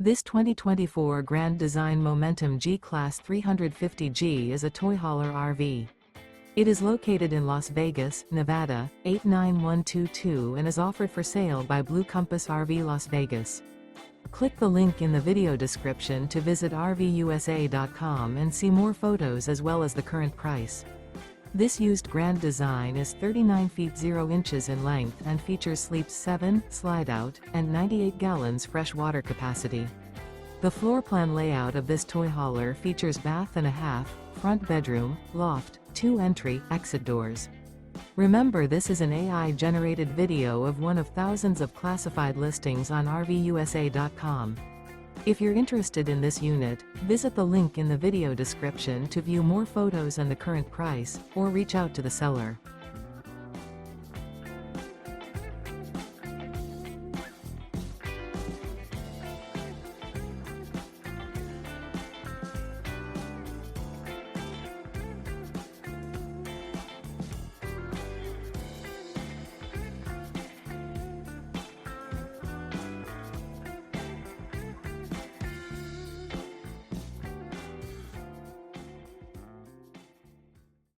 This 2024 Grand Design Momentum G-Class 350G is a toy hauler RV. It is located in Las Vegas, Nevada, 89122 and is offered for sale by Blue Compass RV Las Vegas. Click the link in the video description to visit RVUSA.com and see more photos as well as the current price. This used Grand Design is 39 feet 0 inches in length and features Sleep 7, Slideout, and 98 gallons fresh water capacity. The floor plan layout of this toy hauler features bath and a half, front bedroom, loft, 2 entry, exit doors. Remember, this is an AI-generated video of one of thousands of classified listings on RVUSA.com. If you're interested in this unit, visit the link in the video description to view more photos and the current price, or reach out to the seller.